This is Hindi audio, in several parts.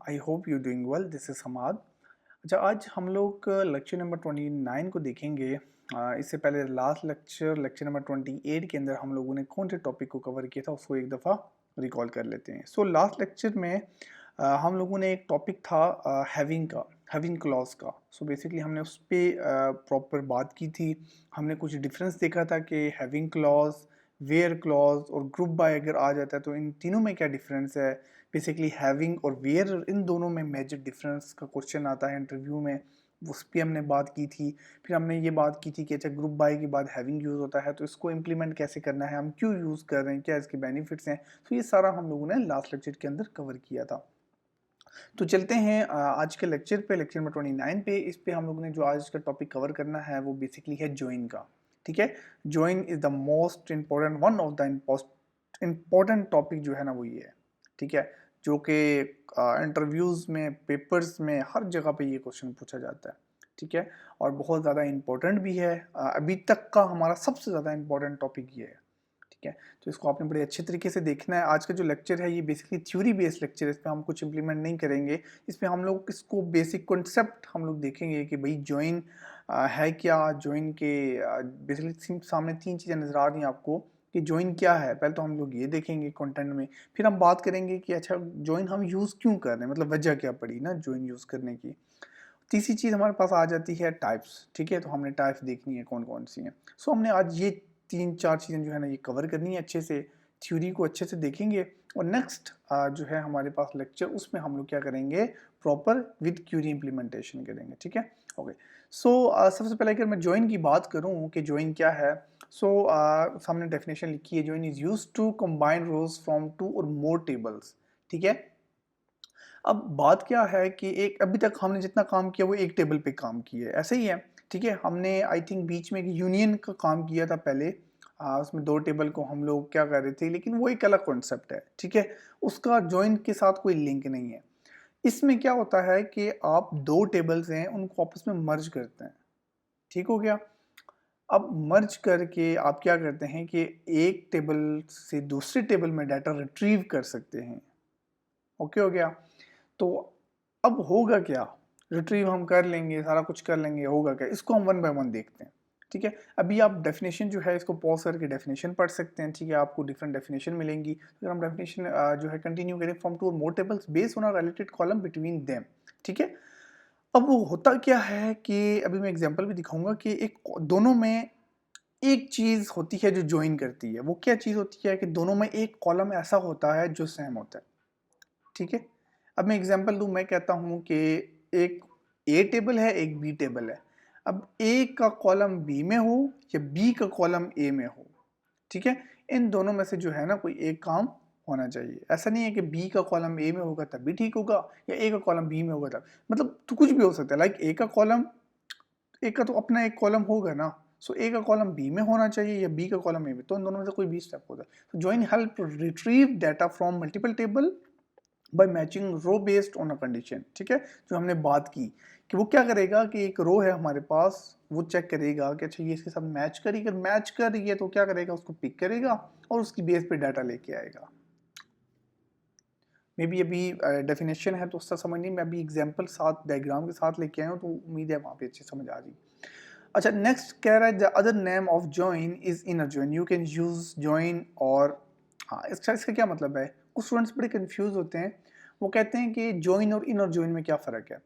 I hope you doing well. This is Hammad. अच्छा, आज हम लोग लेक्चर नंबर 29 को देखेंगे। इससे पहले लास्ट लेक्चर नंबर 28 के अंदर हम लोगों ने कौन से टॉपिक को कवर किया था उसको एक दफ़ा रिकॉल कर लेते हैं। सो लास्ट लेक्चर में हम लोगों ने एक टॉपिक था हैविंग क्लॉज का। सो बेसिकली हमने उस पर प्रॉपर बात की थी। हमने कुछ डिफरेंस देखा था कि हैविंग क्लॉज, वेयर क्लॉज और ग्रुप बाय अगर आ जाता है तो इन तीनों में क्या डिफरेंस है। बेसिकली हैविंग और वेयर, इन दोनों में मेजर डिफरेंस का क्वेश्चन आता है इंटरव्यू में, उस पर हमने बात की थी। फिर हमने ये बात की थी कि अच्छा, ग्रुप बाय के बाद हैविंग यूज़ होता है तो इसको इम्प्लीमेंट कैसे करना है, हम क्यों यूज़ कर रहे हैं, क्या इसके बेनिफिट्स हैं। तो ये सारा हम लोगों ने लास्ट लेक्चर के अंदर कवर किया था। तो चलते हैं आज के लेक्चर पे, लेक्चर नंबर 29 पे। इस पे हम लोगों ने जो आज का टॉपिक कवर करना है वो बेसिकली है ज्वाइन का। ठीक है, join is the most important, one of the important topic जो है ना वो ये है। ठीक है, जो कि इंटरव्यूज़ में, पेपर्स में, हर जगह पे ये क्वेश्चन पूछा जाता है। ठीक है, और बहुत ज़्यादा इम्पोर्टेंट भी है। अभी तक का हमारा सबसे ज़्यादा इम्पोर्टेंट टॉपिक ये है। ठीक है, तो इसको आपने बड़े अच्छे तरीके से देखना है। आज का जो लेक्चर है ये बेसिकली थ्योरी बेस्ड लेक्चर है, इस पर हम कुछ इंप्लीमेंट नहीं करेंगे। इसमें हम लोग इसको बेसिक कॉन्सेप्ट हम लोग देखेंगे कि भाई ज्वाइन है क्या, ज्वाइन के बेसिकली सामने तीन चीज़ें नज़र आ रही हैं आपको कि ज्वाइन क्या है। पहले तो हम लोग ये देखेंगे कंटेंट में, फिर हम बात करेंगे कि अच्छा ज्वाइन हम यूज़ क्यों कर रहे हैं, मतलब वजह क्या पड़ी ना ज्वाइन यूज़ करने की। तीसरी चीज़ हमारे पास आ जाती है टाइप्स। ठीक है, तो हमने टाइप्स देखनी है कौन कौन सी हैं। सो हमने आज ये तीन चार चीज़ें जो है ना ये कवर करनी है अच्छे से, थ्योरी को अच्छे से देखेंगे। और नेक्स्ट जो है हमारे पास लेक्चर, उसमें हम लोग क्या करेंगे, प्रॉपर विद क्यूरी इम्प्लीमेंटेशन करेंगे। ठीक है, ओके। सो सबसे पहले अगर मैं ज्वाइन की बात करूँ कि ज्वाइन क्या है, सो सामने डेफिनेशन लिखी है। Join is use to combine rows from two और मोर टेबल्स। ठीक है, अब बात क्या है कि एक अभी तक हमने जितना काम किया वो एक टेबल पे काम किया है, ऐसे ही है। ठीक है, हमने आई थिंक बीच में एक यूनियन का काम किया था पहले। उसमें दो टेबल को हम लोग क्या कर रहे थे, लेकिन वो एक अलग कॉन्सेप्ट है। ठीक है, उसका जॉइन के साथ कोई लिंक नहीं है। इसमें क्या होता है कि आप दो टेबल्स हैं उनको आपस में मर्ज करते हैं। ठीक हो गया। अब मर्ज करके आप क्या करते हैं कि एक टेबल से दूसरे टेबल में डाटा रिट्रीव कर सकते हैं। ओके हो गया। तो अब होगा क्या, रिट्रीव हम कर लेंगे, सारा कुछ कर लेंगे, होगा क्या, इसको हम वन बाय वन देखते हैं। ठीक है, अभी आप डेफिनेशन जो है इसको पॉज करके डेफिनेशन पढ़ सकते हैं। ठीक है, आपको डिफरेंट डेफिनेशन मिलेंगी। अगर हम डेफिनेशन जो है कंटिन्यू करें, from two more tables based on a related column between them. ठीक है, अब वो होता क्या है कि अभी मैं एग्जांपल भी दिखाऊंगा कि एक दोनों में एक चीज होती है जो ज्वाइन करती है। वो क्या चीज होती है कि दोनों में एक कॉलम ऐसा होता है जो सेम होता है। ठीक है, अब मैं एग्जांपल दूं, मैं कहता हूं कि एक ए टेबल है, एक बी टेबल है। अब ए का कॉलम बी में हो या बी का कॉलम ए में हो, ठीक है, इन दोनों में से जो है ना कोई एक काम होना चाहिए। ऐसा नहीं है कि बी का कॉलम ए में होगा तब भी ठीक होगा, या ए का कॉलम बी में होगा तब, मतलब तो कुछ भी हो सकता है। लाइक ए का कॉलम, ए का तो अपना एक कॉलम होगा ना, सो ए का कॉलम बी में होना चाहिए या बी का कॉलम ए में, तो इन दोनों में से कोई भी स्टेप होता है। तो join help retrieve data from multiple table by matching row based on a condition. ठीक है, जो हमने बात की कि वो क्या करेगा कि एक रो है हमारे पास, वो चेक करेगा कि अच्छा ये इसके साथ मैच करेगी, अगर मैच कर रही है तो क्या करेगा, उसको पिक करेगा और उसकी बेस पे डाटा लेके आएगा। मे बी अभी डेफिनेशन है तो उसका समझ नहीं, मैं अभी एग्जाम्पल साथ डायग्राम के साथ लेके आया हूँ, तो उम्मीद है वहाँ पे अच्छी समझ आ रही। अच्छा, नेक्स्ट कह रहा है the other name of join is inner join, you can use join और, हाँ इसका क्या मतलब है। कुछ स्टूडेंट्स बड़े कंफ्यूज होते हैं, वो कहते हैं कि जॉइन और इनर जॉइन में क्या फ़र्क है।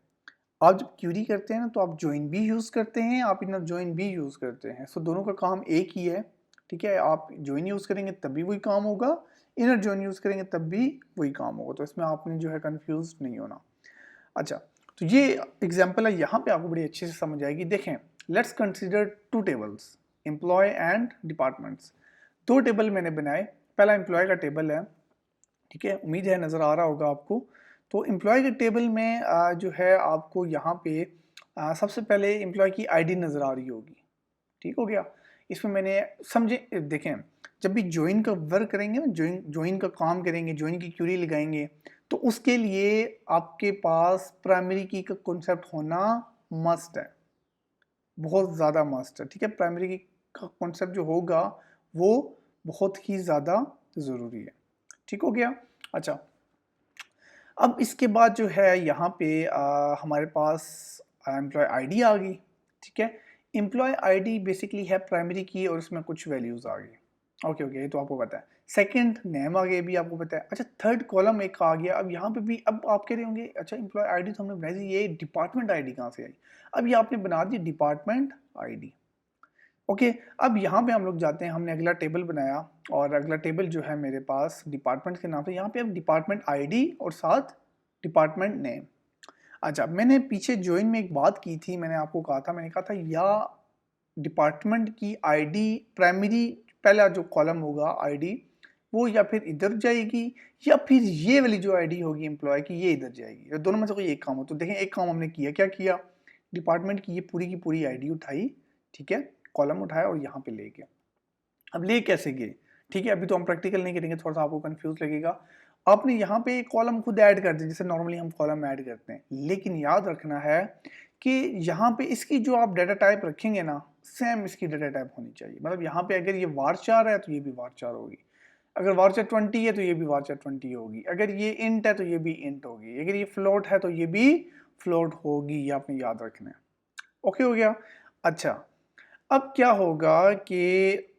आप जब क्यूरी करते हैं ना तो आप जॉइन भी यूज़ करते हैं, आप इनर जॉइन भी यूज़ करते हैं। सो दोनों का काम एक ही है। ठीक है, आप जॉइन यूज़ करेंगे तब भी वही काम होगा, इनर जॉइन यूज़ करेंगे तब भी वही काम होगा। तो इसमें आपने जो है कंफ्यूज नहीं होना। अच्छा, तो ये एग्जाम्पल है, यहाँ पे आपको बड़ी अच्छे से समझ आएगी। देखें, let's consider two tables, employ and departments. दो टेबल मैंने बनाए। पहला एम्प्लॉय का टेबल है। ठीक है, उम्मीद है नज़र आ रहा होगा आपको। तो एम्प्लॉय के टेबल में जो है आपको यहाँ पे सबसे पहले एम्प्लॉय की आईडी नज़र आ रही होगी। ठीक हो गया। इसमें मैंने समझे, देखें, जब भी ज्वाइन का वर्क करेंगे ना, ज्वाइन का काम करेंगे, ज्वाइन की क्यूरी लगाएंगे, तो उसके लिए आपके पास प्राइमरी की का कॉन्सेप्ट होना मस्ट है, बहुत ज़्यादा मस्ट है। ठीक है, प्राइमरी की का कॉन्सेप्ट जो होगा वो बहुत ही ज़्यादा ज़रूरी है। ठीक हो गया। अच्छा, अब इसके बाद जो है यहाँ पे हमारे पास एम्प्लॉय आईडी आ गई, ठीक है। एम्प्लॉय आईडी बेसिकली है प्राइमरी की और उसमें कुछ वैल्यूज आ गई। ओके ओके, ये तो आपको पता है। सेकंड नेम आ गया, भी आपको पता है। अच्छा, थर्ड कॉलम एक आ गया। अब यहाँ पे भी अब आप कह रहे होंगे अच्छा एम्प्लॉय आईडी तो हमने बनाई थी, ये डिपार्टमेंट आईडी कहाँ से आई? अब ये आपने बना दी डिपार्टमेंट आईडी। ओके, अब यहाँ पे हम लोग जाते हैं, हमने अगला टेबल बनाया और अगला टेबल जो है मेरे पास डिपार्टमेंट के नाम से। यहाँ पे अब डिपार्टमेंट आईडी और साथ डिपार्टमेंट नेम। अच्छा, मैंने पीछे ज्वाइन में एक बात की थी, मैंने आपको कहा था, मैंने कहा था या डिपार्टमेंट की आईडी प्राइमरी पहला जो कॉलम होगा आईडी वो या फिर इधर जाएगी या फिर ये वाली जो आईडी होगी एम्प्लॉय की ये इधर जाएगी, या दोनों में से कोई एक काम हो। तो देखें, एक काम हमने किया, क्या किया? डिपार्टमेंट की ये पूरी आईडी उठाई, ठीक है, कॉलम उठाया और यहाँ पे ले गया। अब ले कैसे गए? ठीक है, अभी तो हम प्रैक्टिकल नहीं करेंगे, थोड़ा सा आपको कंफ्यूज लगेगा। आपने यहाँ पे एक कॉलम खुद ऐड कर दिया, जैसे नॉर्मली हम कॉलम ऐड करते हैं, लेकिन याद रखना है कि यहाँ पे इसकी जो आप डाटा टाइप रखेंगे ना, सेम इसकी डाटा टाइप होनी चाहिए। मतलब यहाँ पे अगर ये varchar है तो ये भी varchar होगी, अगर varchar 20 है तो ये भी varchar 20 होगी, अगर ये int है तो ये भी int होगी, अगर ये float है तो ये भी float होगी। ये आपने याद रखना है। ओके हो गया। अच्छा, अब क्या होगा कि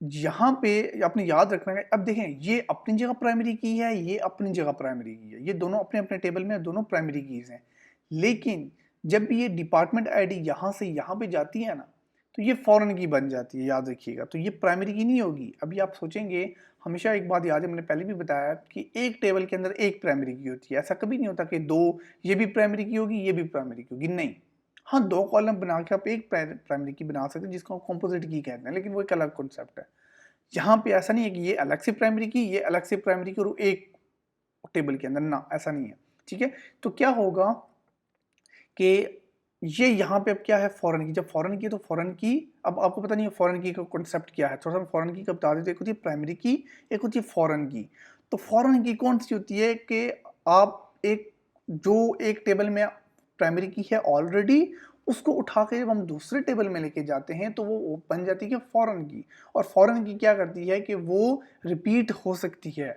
यहाँ पे आपने याद रखना है। अब देखें, ये अपनी जगह प्राइमरी की है, ये अपनी जगह प्राइमरी की है, ये दोनों अपने अपने टेबल में दोनों प्राइमरी कीज हैं। लेकिन जब भी ये डिपार्टमेंट आईडी यहाँ से यहाँ पे जाती है ना, तो ये फॉरेन की बन जाती है, याद रखिएगा। तो ये प्राइमरी की नहीं होगी। अभी आप सोचेंगे, हमेशा एक बात याद है, मैंने पहले भी बताया कि एक टेबल के अंदर एक प्राइमरी की होती है। ऐसा कभी नहीं होता कि दो, ये भी प्राइमरी की होगी ये भी प्राइमरी की होगी, नहीं। हाँ, दो कॉलम बना के आप एक प्राइमरी की बना सकते हैं, जिसको कॉम्पोजिट की कहते हैं, लेकिन वो एक अलग कॉन्सेप्ट है। यहाँ पे ऐसा नहीं है कि ये अलग से प्राइमरी की, ये अलग से प्राइमरी की और एक टेबल के अंदर, ना, ऐसा नहीं है, ठीक है। तो क्या होगा कि ये यहाँ पे अब क्या है, फॉरेन की। जब फॉरेन की तो फॉरेन की, अब आपको पता नहीं है फॉरेन की का कॉन्सेप्ट क्या है, थोड़ा सा फॉरेन की का बता देते। एक होती है प्राइमरी की, एक होती है फॉरेन की। तो फॉरेन की कौन सी होती है कि आप एक टेबल में प्राइमरी की है ऑलरेडी, उसको उठा के जब हम दूसरे टेबल में लेके जाते हैं तो वो बन जाती है फॉरेन की। और फॉरेन की क्या करती है कि वो रिपीट हो सकती है,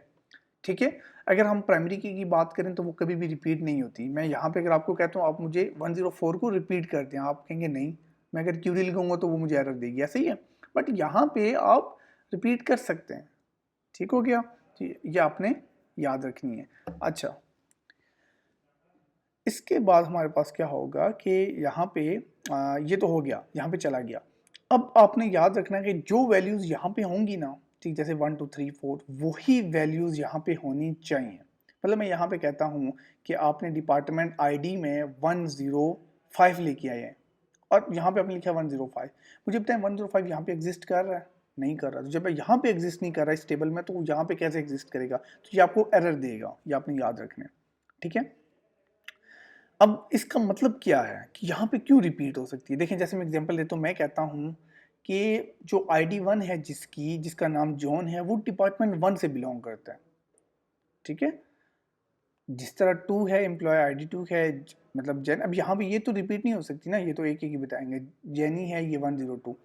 ठीक है। अगर हम प्राइमरी की बात करें तो वो कभी भी रिपीट नहीं होती। मैं यहाँ पे अगर आपको कहता हूँ आप मुझे 104 को रिपीट कर दें, आप कहेंगे नहीं, मैं अगर क्यूरी लिखूंगा तो वो मुझे एरर देगी, ऐसा ही है। बट यहाँ पे आप रिपीट कर सकते हैं, ठीक हो गया। ये आपने याद रखनी है। अच्छा, इसके बाद हमारे पास क्या होगा कि यहाँ पे ये तो हो गया, यहाँ पे चला गया। अब आपने याद रखना है कि जो वैल्यूज़ यहाँ पे होंगी ना, ठीक, जैसे 1 2 3 4, वही वैल्यूज़ यहाँ पे होनी चाहिए। मतलब मैं यहाँ पे कहता हूँ कि आपने डिपार्टमेंट आईडी में 105 लेके आए हैं और यहाँ पे आपने लिखा 105। मुझे बताएं 105 यहाँ पे एग्जिस्ट कर रहा है? नहीं कर रहा। तो जब यहाँ पे एग्जिस्ट नहीं कर रहा इस टेबल में, तो यहाँ पे कैसे एग्जिस्ट करेगा? तो ये आपको एरर देगा, ये आपने याद रखना है, ठीक है। अब इसका मतलब क्या है कि यहाँ पे क्यों रिपीट हो सकती है? देखें, जैसे मैं एग्जांपल देता हूँ, मैं कहता हूँ कि जो आईडी 1 है जिसका नाम जॉन है, वो डिपार्टमेंट 1 से बिलोंग करता है, ठीक है। जिस तरह 2 है, एम्प्लॉय आईडी 2 है, मतलब जैन। अब यहाँ पे ये तो रिपीट नहीं हो सकती ना, ये तो एक एक ही बताएंगे। जैनी है, ये 102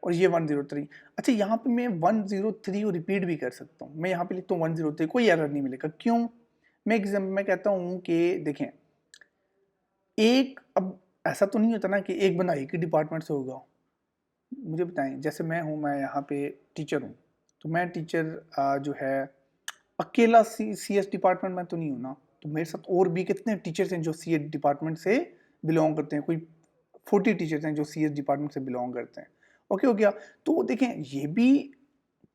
और ये 103। अच्छा, यहाँ पे मैं 103 को रिपीट भी कर सकता हूँ। मैं यहाँ पे लिखता हूँ 103, कोई एरर नहीं मिलेगा। क्यों? मैं कहता हूँ कि देखें, एक, अब ऐसा तो नहीं होता ना कि एक बंदा एक ही डिपार्टमेंट से होगा। मुझे बताएं, जैसे मैं यहाँ पे टीचर हूँ, तो मैं टीचर जो है अकेला सी एस डिपार्टमेंट में तो नहीं हूँ ना। तो मेरे साथ और भी कितने टीचर्स हैं जो सी एस डिपार्टमेंट से बिलोंग करते हैं, कोई 40 टीचर्स हैं जो सी एस डिपार्टमेंट से बिलोंग करते हैं। ओके हो गया। तो देखें, ये भी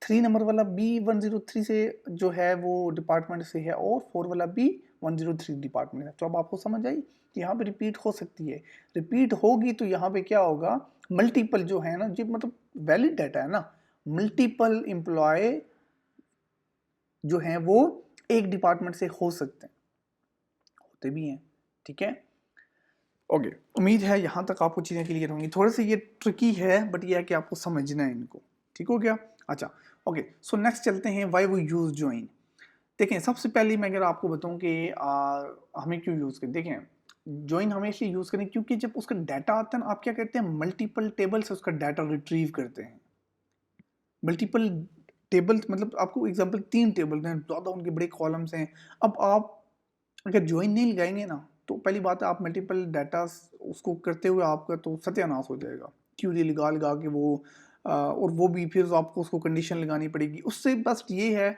3 नंबर वाला बी 103 से जो है वो डिपार्टमेंट से है, और 4 वाला बी 103 डिपार्टमेंट है। तो अब आपको समझ आई कि यहाँ पे रिपीट हो सकती है। रिपीट होगी तो यहाँ पे क्या होगा, मल्टीपल जो है ना, जो मतलब वैलिड डाटा है ना, मल्टीपल एम्प्लॉय जो हैं वो एक डिपार्टमेंट से हो सकते हैं, होते भी हैं, ठीक है। ओके, उम्मीद है यहाँ तक आपको चीज़ें क्लियर होंगी। थोड़े से ये ट्रिकी है, बट ये है कि आपको समझना है इनको, ठीक हो गया। अच्छा, ओके, सो नेक्स्ट चलते हैं, व्हाई वी यूज ज्वाइन। देखें, सबसे पहले मैं अगर आपको बताऊं कि हमें क्यों यूज़ करें। देखें, ज्वाइन हमें इसलिए यूज़ करें क्योंकि जब उसका डाटा आता है ना, आप क्या करते हैं, मल्टीपल टेबल से उसका डाटा रिट्रीव करते हैं। मल्टीपल टेबल्स मतलब आपको एग्जांपल 3 टेबल हैं, ज़्यादा उनके बड़े कॉलम्स हैं। अब आप अगर ज्वाइन नहीं लगाएंगे ना तो पहली बात है आप मल्टीपल डाटा उसको करते हुए आपका तो सत्यानाश हो जाएगा। क्यूरी लगा लगा के वो और वो भी फिर आपको उसको कंडीशन लगानी पड़ेगी। उससे बस ये है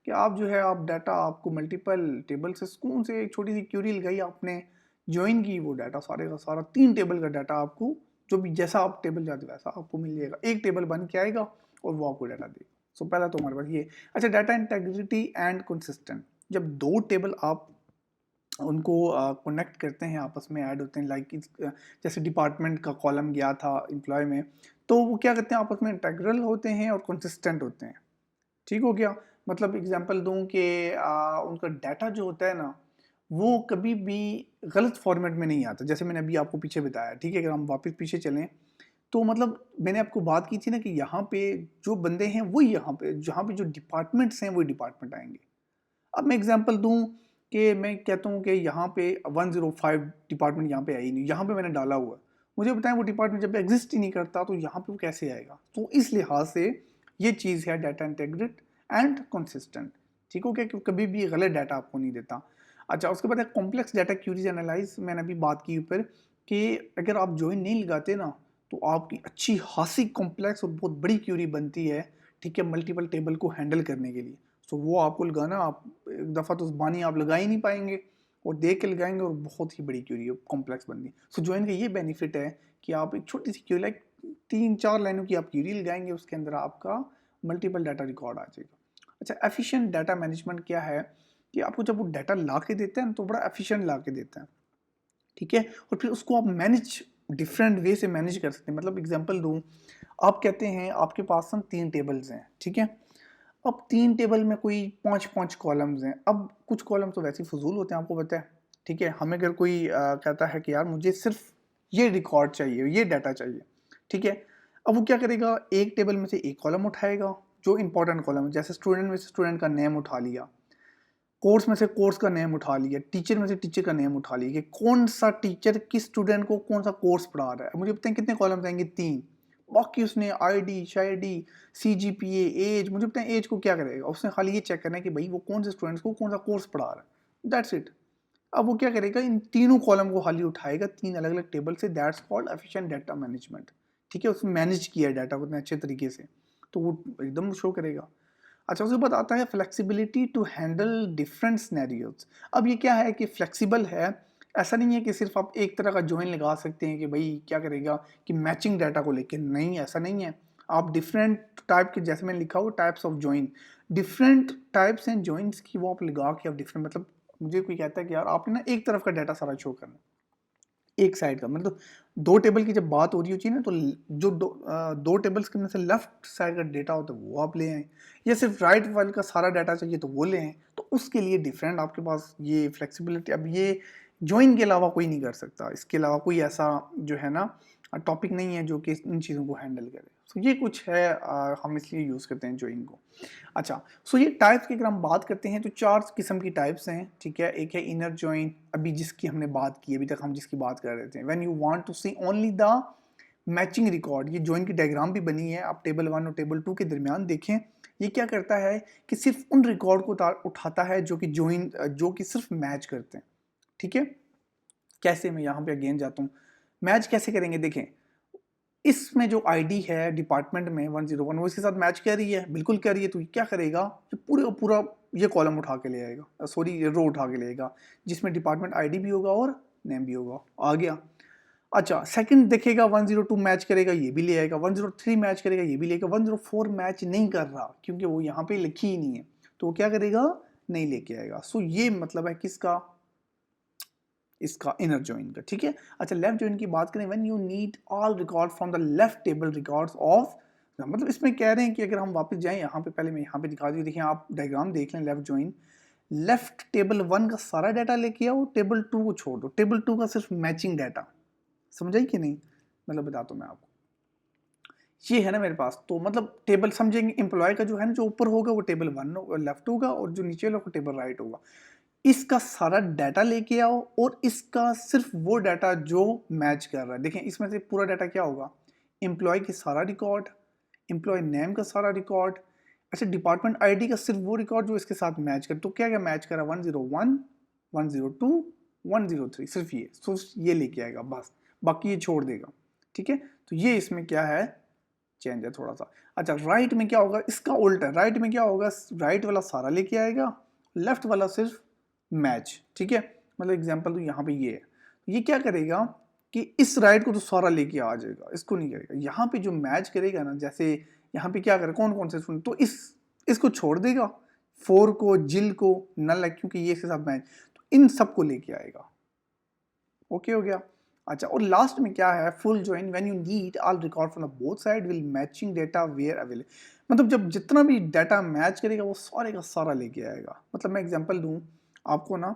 कि आप जो है आप डाटा आपको मल्टीपल टेबल से सुकून से एक छोटी सी क्यूरी लगाई आपने ज्वाइन की, वो डाटा सारे का सारा 3 टेबल का डाटा आपको जो भी जैसा आप टेबल जाते वैसा आपको मिल जाएगा। एक टेबल बन के आएगा और वो आपको डाटा देगा। सो पहला तो हमारे पास ये। अच्छा, डाटा इंटेग्रिटी एंड कंसिस्टेंट। जब दो टेबल आप उनको कनेक्ट करते हैं, आपस में ऐड होते हैं, लाइक जैसे डिपार्टमेंट का कॉलम गया था एम्प्लॉय में, तो वो क्या करते हैं आपस में इंटेग्रल होते हैं और कंसिस्टेंट होते हैं। ठीक हो गया। मतलब एग्जांपल दूं कि उनका डाटा जो होता है ना वो कभी भी गलत फॉर्मेट में नहीं आता, जैसे मैंने अभी आपको पीछे बताया। ठीक है, अगर हम वापस पीछे चलें तो मतलब मैंने आपको बात की थी ना कि यहाँ पे जो बंदे हैं वही यहाँ पे, जहाँ पे जो डिपार्टमेंट्स हैं वही डिपार्टमेंट आएंगे। अब मैं एग्जांपल दूं कि मैं कहता हूं कि यहाँ पे 105 डिपार्टमेंट यहाँ पे आई नहीं, यहाँ पे मैंने डाला हुआ है। मुझे बताएं वो डिपार्टमेंट जब एग्जिस्ट ही नहीं करता तो यहाँ पे वो कैसे आएगा। तो इस लिहाज से ये चीज़ है डाटा इंटेग्रेट एंड कंसिस्टेंट। ठीक हो गया, क्योंकि कभी भी गलत डाटा आपको नहीं देता। अच्छा, उसके बाद कॉम्प्लेक्स डाटा क्यूरीज एनालाइज, मैंने अभी बात की ऊपर कि अगर आप ज्वाइन नहीं लगाते ना तो आपकी अच्छी खासी कॉम्प्लेक्स और बहुत बड़ी क्यूरी बनती है। ठीक है, मल्टीपल टेबल को हैंडल करने के लिए। सो वो आपको लगाना, आप एक दफ़ा तो उस बानी आप लगा ही नहीं पाएंगे और देख के लगाएंगे और बहुत ही बड़ी क्यूरी कॉम्प्लेक्स बनती। सो ज्वाइन का ये बेनिफिट है कि आप एक छोटी सी क्यूरी, लाइक 3-4 लाइनों की आप क्यूरी लगाएंगे, उसके अंदर आपका मल्टीपल डाटा रिकॉर्ड आ जाएगा। अच्छा, एफिशिएंट डाटा मैनेजमेंट क्या है कि आपको जब वो डाटा ला के देते हैं तो बड़ा एफिशिएंट ला के देते हैं। ठीक है, और फिर उसको आप मैनेज डिफरेंट वे से मैनेज कर सकते हैं। मतलब एग्जांपल दूं, आप कहते हैं आपके पास हम 3 टेबल्स हैं। ठीक है, अब 3 टेबल में कोई 5-5 कॉलम्स हैं। अब कुछ कॉलम तो वैसे ही फजूल होते हैं, आपको पता है। ठीक है, हमें अगर कोई कहता है कि यार मुझे सिर्फ ये रिकॉर्ड चाहिए, ये डाटा चाहिए। ठीक है, अब वो क्या करेगा, एक टेबल में से एक कॉलम उठाएगा जो इंपॉर्टेंट कॉलम है, जैसे स्टूडेंट में से स्टूडेंट का नेम उठा लिया, कोर्स में से कोर्स का नेम उठा लिया, टीचर में से टीचर का नेम उठा लिया कि कौन सा टीचर किस स्टूडेंट को कौन सा कोर्स पढ़ा रहा है। मुझे बताएं कितने कॉलम्स आएंगे, 3। बाकी उसने आईडी शाईडी सीजीपीए एज, मुझे बताएं एज को क्या करेगा, उसने खाली ये चेक करना है कि भाई वो कौन से स्टूडेंट्स को कौन सा कोर्स पढ़ा रहा है, दैट्स इट। अब वो क्या करेगा, इन तीनों कॉलम को खाली उठाएगा 3 अलग अलग टेबल से, that's called efficient data management. ठीक है, उसने मैनेज किया डाटा को इतने अच्छे तरीके से, तो वो एकदम शो करेगा। अच्छा, उसके बाद आता है flexibility to handle different scenarios. अब ये क्या है कि फ्लेक्सिबल है, ऐसा नहीं है कि सिर्फ आप एक तरह का ज्वाइन लगा सकते हैं कि भाई क्या करेगा कि मैचिंग डाटा को लेके, नहीं ऐसा नहीं है। आप डिफरेंट टाइप के, जैसे मैंने लिखा हुआ types of join, different types and joins की वो आप लगा के आप डिफरेंट, मतलब मुझे कोई कहता है कि यार आपने ना एक तरफ का डाटा सारा शो करना, एक साइड का, मतलब 2 टेबल की जब बात हो रही होती है ना तो जो दो टेबल्स के अंदर से लेफ्ट साइड का डेटा होता है वो आप ले आए, या सिर्फ राइट वाले का सारा डाटा चाहिए तो वो ले आए। तो उसके लिए डिफरेंट आपके पास ये फ्लेक्सिबिलिटी, अब ये ज्वाइन के अलावा कोई नहीं कर सकता, इसके अलावा कोई ऐसा जो है ना टॉपिक नहीं है जो कि इन चीज़ों को हैंडल करे। तो ये कुछ है, हम इसलिए यूज़ करते हैं ज्वाइन को। अच्छा, सो ये टाइप्स की अगर हम बात करते हैं तो 4 किस्म की टाइप्स हैं। ठीक है, एक है इनर जॉइन, अभी जिसकी हमने बात की, अभी तक हम जिसकी बात कर रहे थे, when you want to see only the matching record. ये जॉइन की डायग्राम भी बनी है, आप टेबल 1 और टेबल 2 के दरमियान देखें। ये क्या करता है कि सिर्फ उन रिकॉर्ड को उठाता है जो कि जॉइन, जो कि सिर्फ मैच करते हैं। ठीक है, कैसे, मैं यहाँ पे अगेन जाता हूँ, मैच कैसे करेंगे, देखें इसमें जो आईडी है डिपार्टमेंट में 101 वो इसके साथ मैच कर रही है, बिल्कुल कर रही है। तो क्या करेगा, ये पूरा पूरा ये कॉलम उठा के ले आएगा, सॉरी ये रो उठा के ले आएगा, जिसमें डिपार्टमेंट आईडी भी होगा और नेम भी होगा, आ गया। अच्छा, सेकंड देखेगा 102 मैच करेगा, ये भी ले आएगा, 103 मैच करेगा, ये भी लेगा, 104 मैच नहीं कर रहा क्योंकि वो यहाँ पे लिखी ही नहीं है, तो वो क्या करेगा, नहीं लेके आएगा। सो ये मतलब है किसका, इसका इनर जॉइन का। ठीक है, अच्छा लेफ्ट जॉइन की बात करें, when you need all record from the left table records of, मतलब इसमें कह रहे हैं कि अगर हम वापस जाएं यहाँ पे, पहले मैं यहाँ पे दिखा दी, देखिए आप डायग्राम देख लें, लेफ्ट जॉइन, लेफ्ट टेबल 1 का सारा डाटा लेके आओ, टेबल 2 को छोड़ दो, टेबल 2 का सिर्फ मैचिंग डाटा, समझाई कि नहीं, मतलब बताता हूँ मैं आपको। ये है ना मेरे पास, तो मतलब टेबल समझेंगे, एम्प्लॉय का जो है ना जो ऊपर होगा वो टेबल 1 लेफ्ट होगा और जो नीचे वाला टेबल राइट होगा। इसका सारा डाटा लेके आओ और इसका सिर्फ वो डाटा जो मैच कर रहा है। देखें इसमें से पूरा डाटा क्या होगा, एम्प्लॉय की सारा रिकॉर्ड, एम्प्लॉय नेम का सारा रिकॉर्ड, अच्छा डिपार्टमेंट आईडी का सिर्फ वो रिकॉर्ड जो इसके साथ मैच कर, तो क्या क्या मैच कर रहा है, 101 102 103 सिर्फ ये लेके आएगा बस, बाकी ये छोड़ देगा। ठीक है, तो ये इसमें क्या है, चेंज है थोड़ा सा। अच्छा, राइट में क्या होगा, इसका उल्टा है। राइट में क्या होगा, राइट वाला सारा लेके आएगा, लेफ्ट वाला सिर्फ मैच। ठीक है, मतलब एग्जांपल तो यहाँ पे ये है, ये क्या करेगा कि इस राइट को तो सारा लेके आ जाएगा, इसको नहीं करेगा। यहाँ पे जो मैच करेगा ना, जैसे यहाँ पे क्या करे, कौन कौन से स्टूडेंट, तो इसको छोड़ देगा, 4 को, जिल को, नल है क्योंकि ये इसके साथ मैच, तो इन सबको लेके आएगा। ओके हो गया। अच्छा, और लास्ट में क्या है, full join when you need all record from the both side will matching data where available. मतलब जब जितना भी डाटा मैच करेगा वो सारे का सारा लेके आएगा। मतलब मैं एग्जांपल दूं आपको ना,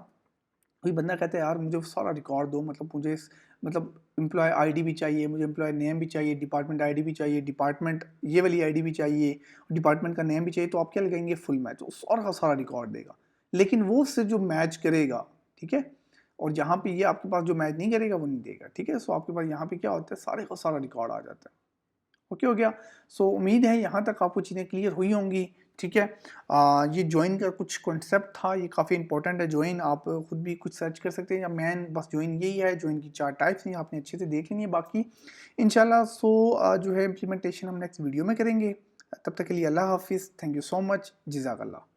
कोई बंदा कहता है यार मुझे सारा रिकॉर्ड दो, मतलब मुझे मतलब एम्प्लॉय आईडी भी चाहिए, मुझे एम्प्लॉय नेम भी चाहिए, डिपार्टमेंट आईडी भी चाहिए, डिपार्टमेंट ये वाली आईडी भी चाहिए, डिपार्टमेंट का नेम भी चाहिए, तो आप क्या लगाएंगे, फुल मैच, वो सारा का सारा रिकॉर्ड देगा। लेकिन वो सिर्फ जो मैच करेगा, ठीक है, और यहाँ पे ये आपके पास जो मैच नहीं करेगा वो नहीं देगा। ठीक है, सो आपके पास यहाँ पे क्या होता है, सारे का सारा रिकॉर्ड आ जाता है। ओके हो गया। सो उम्मीद है यहाँ तक आपको चीज़ें क्लियर हुई होंगी। ठीक है, ये ज्वाइन का कुछ कॉन्सेप्ट था, ये काफ़ी इंपॉर्टेंट है ज्वाइन। आप खुद भी कुछ सर्च कर सकते हैं, या मैन बस ज्वाइन यही है, ज्वाइन की 4 टाइप्स हैं, आपने अच्छे से देख लेनी है। बाकी इंशाल्लाह जो है इम्प्लीमेंटेशन हम नेक्स्ट वीडियो में करेंगे। तब तक के लिए अल्लाह हाफिज़, थैंक यू सो मच, जज़ाकल्लाह।